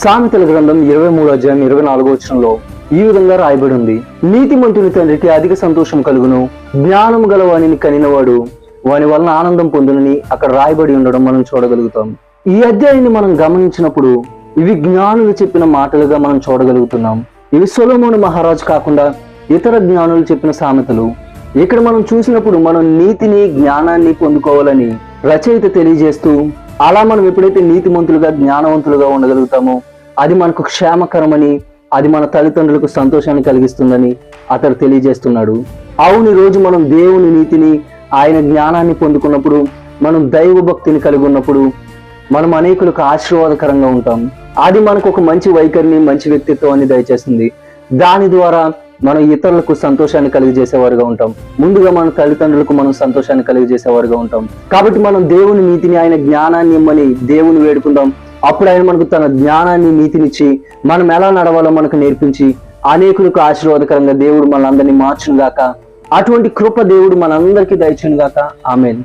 సామెతల గ్రంథం 23వ అధ్యాయం 24వ వచనంలో ఈ విధంగా రాయబడి ఉంది. నీతిమంతుని తండ్రికి అధిక సంతోషం కలుగును, జ్ఞానం గల వానిని కనినవాడు వాని వలన ఆనందం పొందునని అక్కడ రాయబడి ఉండడం మనం చూడగలుగుతాం. ఈ అధ్యాయాన్ని మనం గమనించినప్పుడు ఇవి జ్ఞానులు చెప్పిన మాటలుగా మనం చూడగలుగుతున్నాం. ఇవి సొలొమోను మహారాజు కాకుండా ఇతర జ్ఞానులు చెప్పిన సామెతలు. ఇక్కడ మనం చూసినప్పుడు మనం నీతిని జ్ఞానాన్ని పొందుకోవాలని రచయిత తెలియజేస్తూ, అలా మనం ఎప్పుడైతే నీతిమంతులుగా జ్ఞానవంతులుగా ఉండగలుగుతామో అది మనకు క్షేమకరమని, అది మన తల్లిదండ్రులకు సంతోషాన్ని కలిగిస్తుందని అతడు తెలియజేస్తున్నాడు. అవును, ఈ రోజు మనం దేవుని నీతిని, ఆయన జ్ఞానాన్ని పొందుకున్నప్పుడు, మనం దైవ భక్తిని కలిగి ఉన్నప్పుడు మనం అనేకులకు ఆశీర్వాదకరంగా ఉంటాం. అది మనకు ఒక మంచి వైఖరిని, మంచి వ్యక్తిత్వాన్ని దయచేస్తుంది. దాని ద్వారా మనం ఇతరులకు సంతోషాన్ని కలిగజేసేవారుగా ఉంటాం. ముందుగా మన తల్లిదండ్రులకు మనం సంతోషాన్ని కలిగజేసేవారుగా ఉంటాం. కాబట్టి మనం దేవుని నీతిని, ఆయన జ్ఞానాన్ని ఇమ్మని దేవుని వేడుకుందాం. అప్పుడు ఆయన మనకు తన జ్ఞానాన్ని, నీతినిచ్చి మనం ఎలా నడవాలో మనకు నేర్పించి అనేకులకు ఆశీర్వాదకరంగా దేవుడు మనందరినీ మార్చును గాక. అటువంటి కృప దేవుడు మనందరికీ దయచును గాక. ఆమేన్.